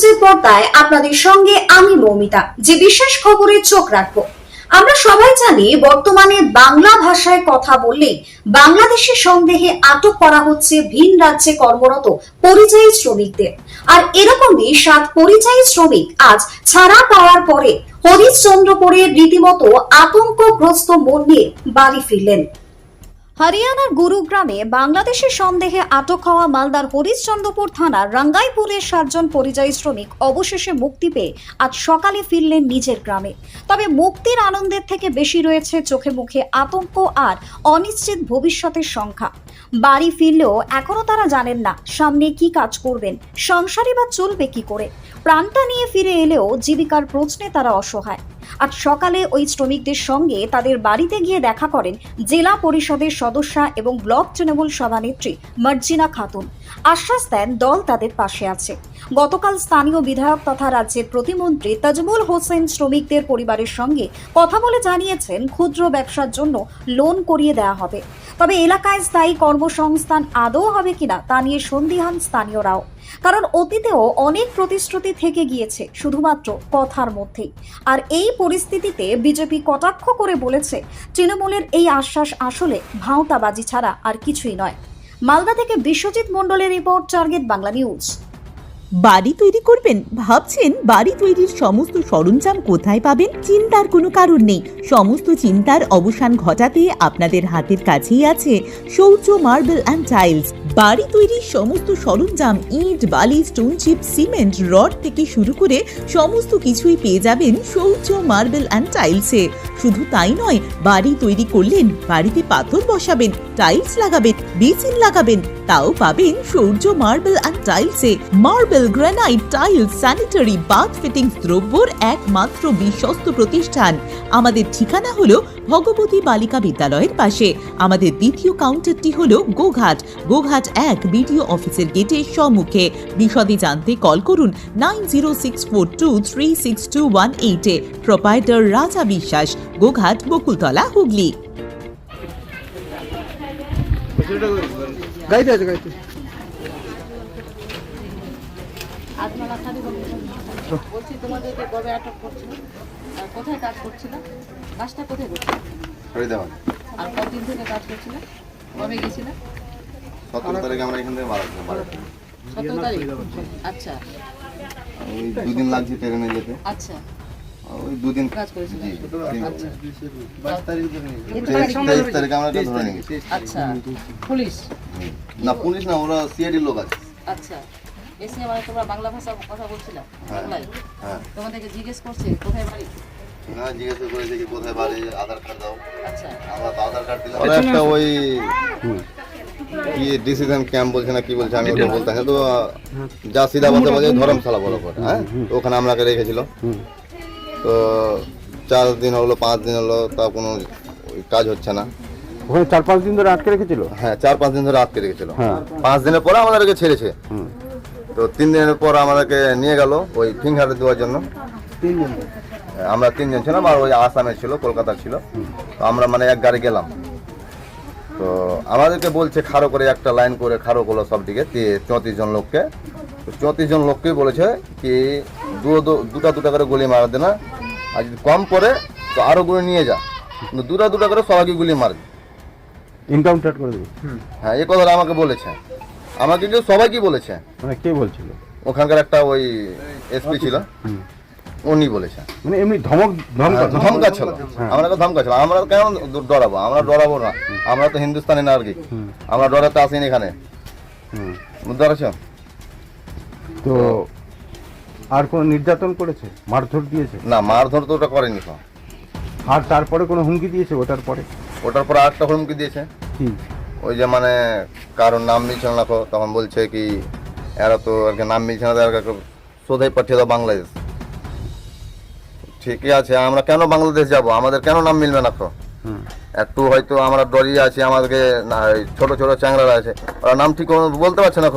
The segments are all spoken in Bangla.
নিউজের পর্দায় আপনাদের সঙ্গে আমি মৌমিতা। যে বিশেষ খবরে চোখ রাখবো, আমরা সবাই জানি বর্তমানে বাংলা ভাষায় কথা বললেই বাংলাদেশি সন্দেহে আটক করা হচ্ছে ভিন রাজ্যে কর্মরত পরিযায়ী শ্রমিকদের। আর এরকমই 7 পরিযায়ী শ্রমিক আজ ছাড়া পাওয়ার পরে হরিশ্চন্দ্রপুরে রীতিমতো আতঙ্কগ্রস্ত মন নিয়ে বাড়ি ফিরলেন। হরিয়ানার গুরুগ্রামে বাংলাদেশের সন্দেহে আটক হওয়া মালদার হরিশ্চন্দ্রপুর থানার রাঙ্গাইপুরের 7 জন পরিযায়ী শ্রমিক অবশেষে মুক্তি পেয়ে আজ সকালে ফিরলেন নিজের গ্রামে। তবে মুক্তির আনন্দের থেকে বেশি রয়েছে চোখে মুখে আতঙ্ক আর অনিশ্চিত ভবিষ্যতের সংখ্যা। বাড়ি ফিরলেও এখনো তারা জানেন না সামনে কি কাজ করবেন, সংসারই বা চলবে কি করে। প্রাণটা নিয়ে ফিরে এলেও জীবিকার প্রশ্নে তারা অসহায়। আজ সকালে ওই শ্রমিকদের সঙ্গে তাদের বাড়িতে গিয়ে দেখা করেন জেলা পরিষদের সদস্যা এবং ব্লক তৃণমূল সভানেত্রী মার্জিনা খাতুন। আশ্বাস দেন দল তাদের পাশে আছে। গতকাল স্থানীয় বিধায়ক তথা রাজ্যের প্রতিমন্ত্রী তাজমুল হোসেন শ্রমিকদের পরিবারের সঙ্গে কথা বলে জানিয়েছেন ক্ষুদ্র ব্যবসার জন্য লোন করিয়ে দেওয়া হবে। তবে এলাকায় স্থায়ী কর্মসংস্থান আদৌ হবে কিনা তা নিয়ে সন্দিহান স্থানীয়রাও। কারণ অতীতেও অনেক প্রতিশ্রুতি থেকে গিয়েছে শুধুমাত্র কথার মধ্যেই। আর এই পরিস্থিতিতে বিজেপি কটাক্ষ করে বলেছে তৃণমূলের এই আশ্বাস আসলে ভাঁওতাবাজি ছাড়া আর কিছুই নয়। মালদা থেকে বিশ্বজিৎ মণ্ডলের রিপোর্ট, টার্গেট বাংলা নিউজ। বাড়ি তৈরি করবেন ভাবছেন? বাড়ি তৈরির সমস্ত সরঞ্জাম কোথায় পাবেন? চিন্তার কোনো কারণ নেই। সমস্ত চিন্তার অবসান ঘটাতে আপনাদের হাতের কাছেই আছে শৌর্য মার্বেল অ্যান্ড টাইলস। বাড়ি তৈরির সমস্ত সরঞ্জাম, ইট, বালি, স্টোন চিপ, সিমেন্ট, রড থেকে শুরু করে সমস্ত কিছুই পেয়ে যাবেন শৌর্য মার্বেল অ্যান্ড টাইলসে। শুধু তাই নয়, বাড়ি তৈরি করলেন, বাড়িতে পাথর বসাবেন, টাইলস লাগাবেন, বেসিন লাগাবেন, তাও পাবেন শৌর্য মার্বেল অ্যান্ড টাইলসে। Marble, granite, tiles, sanitary, bath fittings দ্রব্যর একমাত্র বিশ্বস্ত প্রতিষ্ঠান। আমাদের ঠিকানা হলো ভগবতী বালিকা বিদ্যালয়ের পাশে। আমাদের দ্বিতীয় কাউন্টারটি হলো গোঘাট 1 বিডিও অফিসের গেটের সম্মুখে। বিশদে জানতে কল করুন 9064236218 প্রোপাইটার রাজা বিশ্বাস, গোঘাট, বকুলতলা, হুগলি। বলছি তোমাদেরকে কবে আটক করছিল আর কোথায় কাজ করছিল? কাজটা কোথায় করছিল আর কতদিন থেকে কাজ করছিল? কবে গেছিল? 17 তারিখে আমরা এখান থেকে মারা 17 তারিখ। আচ্ছা, ওই 2 দিন লাগছে ট্রেনে যেতে। আচ্ছা, ওই 2 দিন কাজ করেছিল। আচ্ছা, 22 তারিখে আমরা এটা ধরে নিয়ে গেছি। আচ্ছা, পুলিশ না, পুলিশ না, ওরা সিআইডি লোক আছে। আচ্ছা, এসে মানে তোমরা বাংলা ভাষা কথা বলছিলা? বাংলায়? হ্যাঁ। তোমাদেরকে জিজ্ঞেস করছে কোথায় বাড়ি? না, জিজ্ঞেস করে দেখি কোথায় বাড়ি, আধার কার্ড দাও। আচ্ছা, আমরা তো আধার কার্ড দিলাম। ওরা একটা ওই কি ডিসিশন ক্যাম্প বলছে না কি বলছে, আমি ওটা বলতে তো যা সিধা বলতে বলছে ধর্মশালা বলো করে। হ্যাঁ, তো ওখানে আমাকে রেখেছিল। তো 4 দিন হলো, 5 দিন হলো, তা কোনো কাজ হচ্ছে না। ওখানে 4-5 দিন ধরে আটকে রেখেছিল। হ্যাঁ, 4-5 দিন ধরে আটকে রেখেছিল। 5 দিনের পরে আমাদেরকে ছেড়েছে। তো 3 দিনের পর আমাদেরকে নিয়ে গেল ওই ফিঙ্গার দেওয়ার জন্য। 3 দিন আমরা 3 জন ছিলাম, আর ওই আসামের ছিল, কলকাতার ছিল। তো আমরা মানে এক গাড়ি গেলাম। তো আমাদেরকে বলছে খাড়ো করে একটা লাইন করে খাড়ো করলো সব দিকে 34 জন লোককে। তো 34 জন লোককেই বলেছে কি দুটা করে গুলি মারা দে না, আর যদি কম পড়ে তো আরো গুলি নিয়ে যা, কিন্তু দুটা করে সবাইকে গুলি মারবে, এনকাউন্টার করে দেবে। হ্যাঁ, এই কথাটা আমাকে বলেছে। আমাকে কেউ সবাইকে বলেছে। মানে কে বলছিল? ওখানকার একটা ওই এসপি ছিল, উনি বলেছে। মানে এমনি ধমকাচ্ছিল। আমরা ধমকাচ্ছিল। আমরা কেন ডরাবো? আমরা ডরাবো না, আমরা তো হিন্দুস্তানি না আর কি। আমরা ডরাতে আসিনি এখানে, বুঝতে পারছো? তো আর কোনো নির্যাতন করেছে, মারধর দিয়েছে? না, মারধর তো ওটা করেনি। আর তারপরে কোনো হুমকি দিয়েছে? ওটার পরে আরেকটা হুমকি দিয়েছে। কি? ওই যে মানে কারোর নাম মিলছিল না, তখন বলছে কি এরা তো আর কি নাম মিলছে না, সোধাই পাঠিয়ে দাও বাংলাদেশ। ঠিকই আছে, আমরা কেন বাংলাদেশ যাব? আমাদের কেন নাম মিলবে না? একটু হয়তো আমরা ডরিয়ে আছি, আমাদেরকে ছোট ছোট চ্যাংরারা আছে, ওরা নাম ঠিক বলতে পারছে না।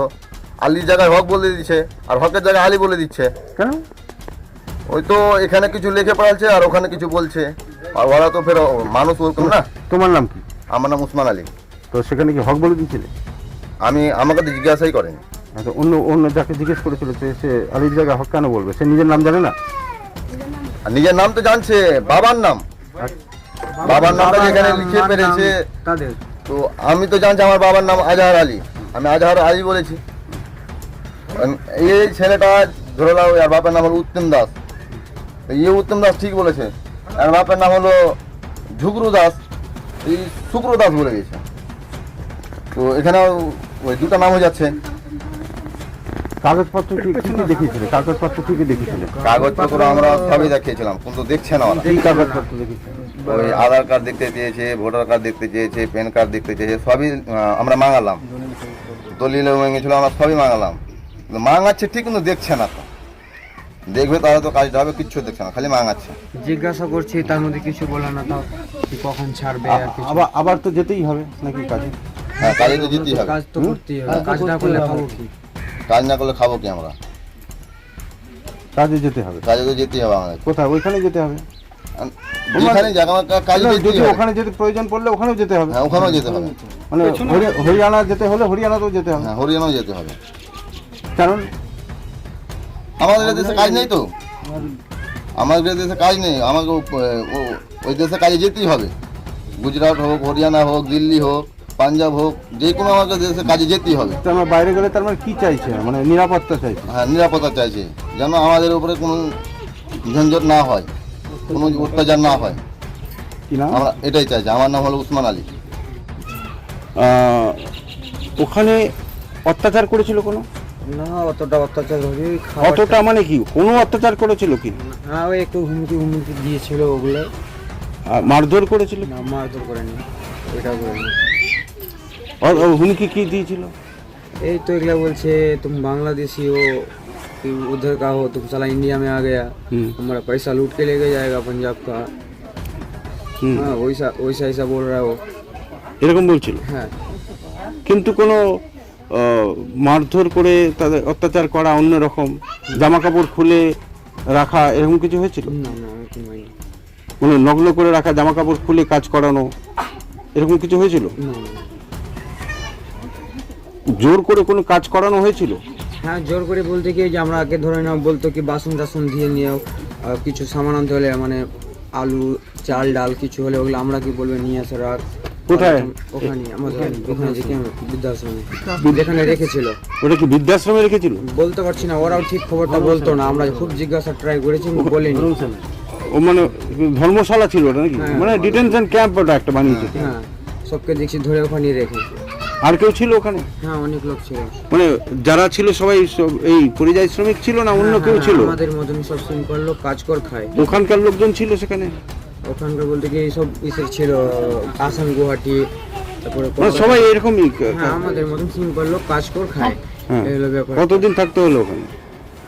আলির জায়গায় হক বলে দিচ্ছে, আর হকের জায়গায় আলী বলে দিচ্ছে। কেন? ওই তো এখানে কিছু লিখে পড়াচ্ছে আর ওখানে কিছু বলছে, আর ওরা তো ফের মানুষ বলতাম না। তোমার নাম কি? আমার নাম উসমান আলী। তো সেখানে কি হক বলে দিয়েছিলে? আমাকে তো জিজ্ঞাসাই করেনি। আচ্ছা, অন্য যাকে জিজ্ঞেস করেছিল সে আলির জায়গা হক কেন বলবে? সে নিজের নাম জানে না? আর নিজের নাম তো জানছে, বাবার নাম, বাবার নামটা যেখানে লিখে পেরেছে। তো আমি তো জানছি আমার বাবার নাম আজহার আলী, আমি আজহার আলী বলেছি। এই ছেলেটা ধরে নাও আর বাপের নাম হলো উত্তম দাস, উত্তম দাস ঠিক বলেছে। আর বাপের নাম হলো ঝুকরু দাস, এই শুক্র দাস বলে গেছে। তো এখানে ওই দুটো নাম হয়ে যাচ্ছে। কাগজপত্র কি দেখিয়েছিল? কাগজপত্র কি দেখিয়েছিল? কাগজপত্র আমরা সবই দেখিয়েছিলাম, কিন্তু দেখছে না ওরা। এই কাগজপত্র দেখিয়েছিল? ওই আধার কার্ড দেখতে চেয়েছে, ভোটার কার্ড দেখতে চেয়েছে, প্যান কার্ড দেখতে চেয়েছে, সবই আমরা মাঙালাম। দলিল ভেঙেছিল, আমরা সবই মাঙালাম, কিন্তু মাঙাচ্ছে ঠিক, কিন্তু দেখছে না। তো দেখবে তাহলে তো কাজটা হবে, কিচ্ছু দেখছে না, খালি মাঙাচ্ছে। জিজ্ঞাসা করছি, তার মধ্যে কিছু বলে না, তাও কি কখন ছাড়বে আর কিছু। আবার তো যেতেই হবে নাকি কাজে? হ্যাঁ, কাজে তো যেতেই হবে। কাজ তো করতেই হবে, কাজ না করলে খাবো কি? কাজ না করলে খাবো কি আমরা? কাজে যেতে হবে। কাজে তো যেতেই হবে আমাদের। কোথায়? ওইখানে যেতে হবে। যেখানে জায়গা কাজে যদি যেতেই হবে। ওখানে যদি প্রয়োজন পড়লে ওখানেও যেতে হবে। হ্যাঁ, ওখানেও যেতে হবে। মানে হরিয়ানা যেতে হলে হরিয়ানাতেও যেতে হবে। হ্যাঁ, হরিয়ানাও যেতে হবে। কারণ আমাদের দেশে কাজ নেই তো, আমাদের দেশে কাজ নেই, আমাকে ওই দেশে কাজে যেতেই হবে। গুজরাট হোক, হরিয়ানা হোক, দিল্লি হোক, পাঞ্জাব হোক, যে কোনো আমাকে দেশে কাজে যেতেই হবে। তো আমরা বাইরে গেলে তার মানে কি চাইছে? মানে নিরাপত্তা চাইছে। হ্যাঁ, নিরাপত্তা চাইছে, যেন আমাদের উপরে কোনো ঝঞ্ঝট না হয়, কোনো অত্যাচার না হয়, কি না? আমরা এটাই চাইছি। আমার নাম হলো উসমান আলী। ওখানে অত্যাচার করেছিল কোনো? না, অতটা অত্যাচার হয়নি। অতটা মানে কি? কোনো অত্যাচার করেছিল কি? হ্যাঁ, ওই একটু হুমকি দিয়েছিল, ওগুলো মারধর করেছিল? না, মারধর করেনি, ওইটা করেনি। হুমকি কি দিয়েছিল? এই তো এগুলা বলছে, तुम बांग्लादेशी हो, तुम उधर का हो, तुम साला इंडिया में आ गया, हमारा पैसा लूट के लेके जाएगा पंजाब का। हाँ, वैसा ऐसा बोल रहा है वो। এরকম বলছিল? হ্যাঁ, কিন্তু কোনো মারধর করে তাদের অত্যাচার করা, অন্যরকম জামা কাপড় খুলে রাখা, এরকম কিছু হয়েছিল? না না, এরকম হয়নি। মানে নগ্ন করে রাখা, জামা কাপড় খুলে কাজ করানো, এরকম কিছু হয়েছিল? না না। জোর করে কোনো কাজ করানো হয়েছিল? হ্যাঁ, জোর করে বলতে কি, যে আমরা আগে ধরে নাও, বলতো কি বাসন টাসন দিয়ে নিয়েও, কিছু সামান আনতে হলে, মানে আলু চাল ডাল কিছু হলে, ওগুলো আমরা কি বলবে নিয়ে আসে রাখ। কোথায়? ওখানে আমাদের ওখানে বৃদ্ধাশ্রমে যেখানে রেখেছিল। ওটা কি বৃদ্ধাশ্রমে রেখেছিল? বলতে পারছি না, ওরাও ঠিক খবরটা বলতো না, আমরা খুব জিজ্ঞাসা ট্রাই করেছি, বলিনি। ও মানে ধর্মশালা ছিল ওটা নাকি? হ্যাঁ। মানে ডিটেনশন ক্যাম্প ওটা একটা বানিয়েছে? হ্যাঁ, সবকে দেখছি ধরে ওখানে রেখে। আর কেউ ছিল ওখানে? হ্যাঁ, অনেক লোক ছিল। মানে যারা ছিল সবাই এই পরিযায়ী শ্রমিক ছিল না অন্য কেউ ছিল? আমাদের মতন সব সিম্পল লোক, কাজ কর খায়। ওখানকার লোকজন ছিল সেখানে? ওখানকার বলতে কি সব ইসের ছিল, আসাম গুয়াহাটি, তারপরে মানে সবাই এরকমই? হ্যাঁ, আমাদের মতন সিম্পল লোক, কাজ কর খায়, হ্যাঁ। এই হলো ব্যাপার। কতদিন থাকতে হলো ওখানে?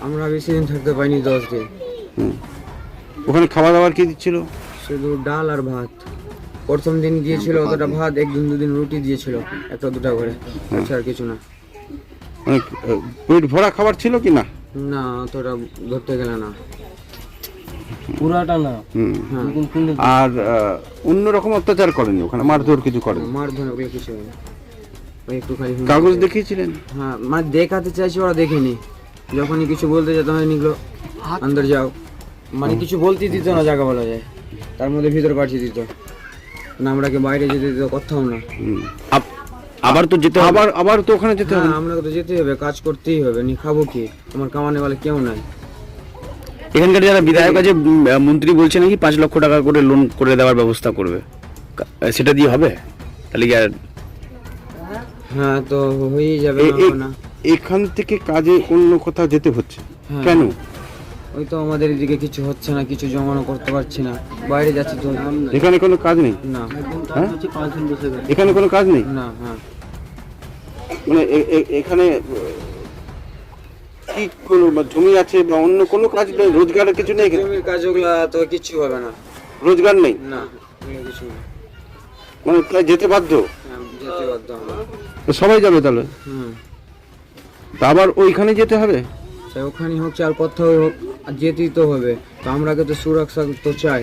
আমরা বেশি দিন থাকতে পাইনি, 10 দিন। ওখানে খাওয়া দাওয়ার কি দিচ্ছিল? শুধু ডাল আর ভাত। প্রথম দিন দিয়েছিল অতটা ভাত, একদিন দুদিন রুটি দিয়েছিল, একটা দুটা করে, আচ্ছা আর কিছু না। মানে পেট ভরা খাবার ছিল কি না? না, অতটা ধরতে গেলে না, পুরাটা না। হ্যাঁ, আর অন্যরকম অত্যাচার করেনি ওখানে? মারধর কিছু করেন? মারধর ওগুলো কিছু হয়নি, ওই একটু খালি কাগজ দেখিয়েছিলেন? হ্যাঁ, মানে দেখাতে চাইছি, ওরা দেখেনি। যখনই কিছু বলতে যেত, হয় নিকলো আন্দর যাও, মানে কিছু বলতে দিত না, জায়গা বলা যায়, তার মধ্যে ভিতর পাঠিয়ে দিত না, আমরাকে বাইরে যেতে দিত কোথাও না। আবার তো যেতে আবার তো ওখানে যেতে হবে? হ্যাঁ, আমরা তো যেতেই হবে, কাজ করতেই হবে, নি খাবো কি, আমার কামানে বলে কেউ নাই। এখানকার যারা বিধায়ক আছে, মন্ত্রী বলছে নাকি 5 লক্ষ টাকা করে লোন করে দেওয়ার ব্যবস্থা করবে, সেটা দিয়ে হবে? তাহলে কি আর? হ্যাঁ, তো হয়েই যাবে না। এখান থেকে কাজে অন্য কোথাও যেতে হচ্ছে হ্যাঁ। কেন? ওই তো আমাদের এদিকে কিছু হচ্ছে না, কিছু জমানো করতে পারছি না, বাইরে যাচ্ছি তো। এখানে কোনো কাজ নেই? না। হ্যাঁ? এখানে কোনো কাজ নেই? না। হ্যাঁ, মানে এখানে কি কোনো জমি আছে বা অন্য কোনো কাজ নেই? রোজগারের কিছু নেই? জমির কাজ ওগুলা তো কিছু হবে না, রোজগার নেই? না, ওগুলো কিছু না। মানে তাই যেতে বাধ্য? হ্যাঁ, যেতে বাধ্য আমরা। তো সবাই যাবে তাহলে? হুম, তা আবার ওইখানে যেতে হবে? সে ওখানে হোক চাল কোথাও হোক, আর যেতেই তো হবে, তো আমরাকে তো সুরক্ষা তো চাই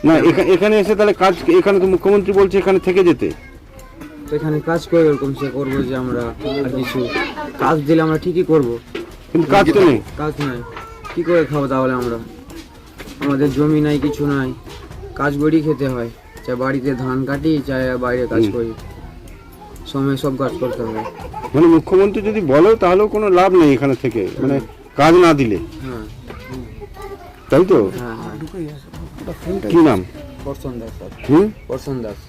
না। এখানে এসে তাহলে কাজ, এখানে তো মুখ্যমন্ত্রী বলছে এখানে থেকে যেতে। তো এখানে কাজ করে ওরকম সে করবো যে আমরা আর কিছু কাজ দিলে আমরা ঠিকই করবো, কিন্তু কাজ তো নেই। কাজ নাই, কি করে খাবো তাহলে আমরা? আমাদের জমি নাই, কিছু নাই, কাজ করেই খেতে হয়, চাই বাড়িতে ধান কাটি, চাই বাইরে কাজ করি, সময় সব কাজ করতে হবে। মানে মুখ্যমন্ত্রী যদি বলে তাহলেও কোনো লাভ নেই এখানে থেকে, মানে কাজ না দিলে, হ্যাঁ তাই তো? হ্যাঁ হ্যাঁ। কি নাম? পরশন দাস স্যার, হুম, পরশন দাস।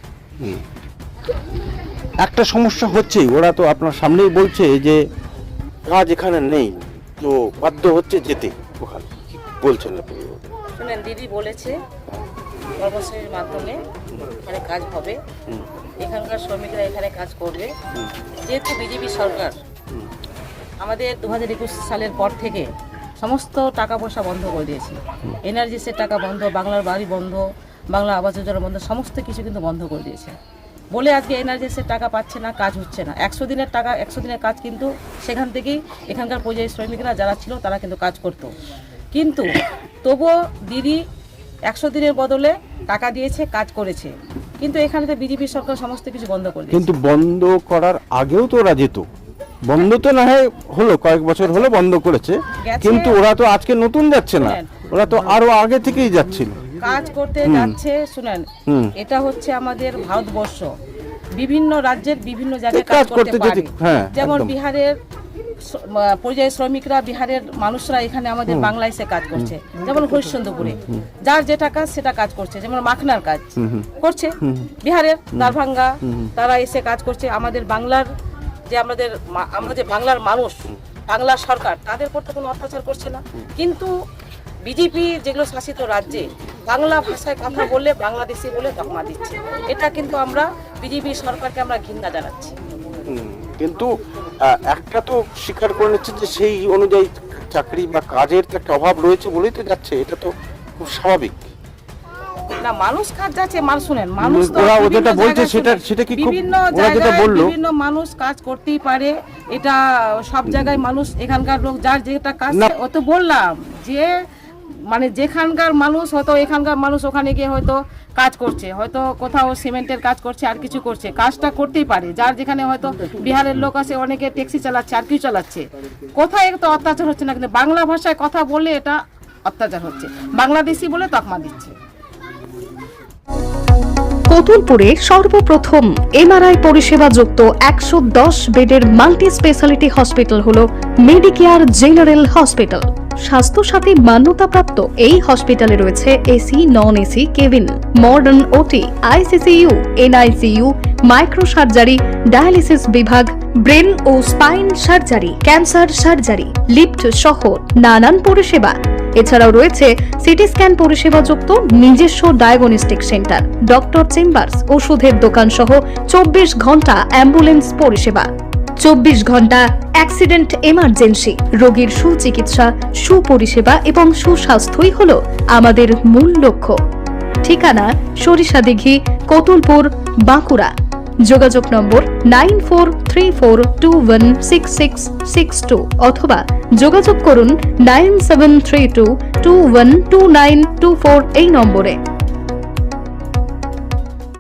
একটা সমস্যা হচ্ছে, ওরা তো আপনার সামনেই বলছে যে কাজ এখানে নেই, তো বাধ্য হচ্ছে যেতে ওখানে। কি বলছেন আপনি? শুনেন, দিদি বলেছে কর্মশ্রীর মাধ্যমে এখানে কাজ হবে, এখানকার শ্রমিকরা এখানে কাজ করবে। যেহেতু বিজেপি সরকার আমাদের 2021 সালের পর থেকে সমস্ত টাকা পয়সা বন্ধ করে দিয়েছে, এনআরজিএসের টাকা বন্ধ, বাংলার বাড়ি বন্ধ, বাংলা আবাস যোজনা বন্ধ, সমস্ত কিছু কিন্তু বন্ধ করে দিয়েছে বলে আজকে এনআরজিএসের টাকা পাচ্ছে না, কাজ হচ্ছে না। 100 দিনের টাকা, 100 দিনের কাজ কিন্তু সেখান থেকেই এখানকার পরিযায়ী শ্রমিকরা যারা ছিল তারা কিন্তু কাজ করতো। কিন্তু তবুও দিদি 100 দিনের বদলে টাকা দিয়েছে, কাজ করেছে। কিন্তু এখানে তো বিজেপি সরকার সমস্ত কিছু বন্ধ করে দিয়েছে। কিন্তু বন্ধ করার আগেও তো ওরা যেত, বন্ধ তো না হয় হলো, কয়েক বছর হলো বন্ধ করেছে, গেছে। কিন্তু ওরা তো আজকে নতুন যাচ্ছে না, শুনেন। ওরা তো আরো আগে থেকেই যাচ্ছিল। কাজ করতে যাচ্ছে। শুনেন, হুম। এটা হচ্ছে আমাদের ভারতবর্ষ, বিভিন্ন রাজ্যের বিভিন্ন জায়গায় কাজ কাজ করতে করতে পারে। যেতে- হ্যাঁ, যেমন একদম। বিহারের পরিযায়ী শ্রমিকরা, বিহারের মানুষরা এখানে আমাদের বাংলায় এসে কাজ করছে, যেমন হরিশ্চন্দ্রপুরে যার যেটা কাজ সেটা কাজ করছে, যেমন মাখনার কাজ করছে বিহারের দারভাঙ্গা, তারা এসে কাজ করছে। আমাদের বাংলার যে আমরা যে বাংলার মানুষ, বাংলা সরকার তাদের উপর তো কোনো অত্যাচার করছে না। কিন্তু বিজেপি যেগুলো শাসিত রাজ্যে বাংলা ভাষায় কথা বললে বাংলাদেশি বলে তকমা দিচ্ছে। এটা কিন্তু আমরা বিজেপি সরকারকে আমরা ঘৃণা জানাচ্ছি। কিন্তু একটা তো স্বীকার করে নিচ্ছে যে সেই অনুযায়ী চাকরি বা কাজের তো একটা অভাব রয়েছে বলেই তো যাচ্ছে, এটা তো খুব স্বাভাবিক। না, মানুষ কাজ যাচ্ছে, মানুষ শুনেন, মানুষ তো ওরা বিভিন্ন যেটা বলছে জায়গায় সেটা শুনেন, সেটা কি খুব, বিভিন্ন ওরা যেটা জায়গায় বললো বিভিন্ন মানুষ কাজ করতেই পারে। এটা সব জায়গায় মানুষ, এখানকার লোক যার যেটা কাজ, না। ও তো বললাম যে মানে যেখানকার মানুষ হয়তো এখানকার মানুষ ওখানে গিয়ে হয়তো কাজ করছে, হয়তো কোথাও সিমেন্টের কাজ করছে, আর কিছু করছে, কাজটা করতেই পারে। যার যেখানে হয়তো বিহারের লোক আছে, অনেকে ট্যাক্সি চালাচ্ছে, আর কিছু চালাচ্ছে, কোথায় তো অত্যাচার হচ্ছে না। কিন্তু বাংলা ভাষায় কথা বললে এটা অত্যাচার হচ্ছে, বাংলাদেশি বলে তকমা দিচ্ছে। কতুলপুরে সর্বপ্রথম এমআরআই পরিষেবা যুক্ত 110 বেডের মাল্টি স্পেশালিটি হসপিটাল হলো মেডিকেয়ার জেনারেল হসপিটাল। স্বাস্থ্যসাথী মান্যতাপ্রাপ্ত এই হসপিটালে রয়েছে AC, non AC cabin, modern OT, ICCU, NICU, micro surgery, dialysis বিভাগ, ব্রেন ও spine surgery, cancer surgery, lift সহ নানান পরিষেবা। এছাড়াও রয়েছে সিটি স্ক্যান পরিষেবা যুক্ত নিজস্ব ডায়াগনস্টিক সেন্টার, ডক্টর চেম্বার্স, ওষুধের দোকান সহ 24 ঘন্টা অ্যাম্বুলেন্স পরিষেবা। 24 ঘন্টা অ্যাক্সিডেন্ট এমার্জেন্সি, রোগীর সুচিকিৎসা, সুপরিষেবা এবং সুস্বাস্থ্যই হলো আমাদের মূল লক্ষ্য। ঠিকানা সরিষাদিঘি, কতুলপুর, বাঁকুড়া। যোগাযোগ নম্বর 9434216662 অথবা যোগাযোগ করুন 9732212924 এই নম্বরে।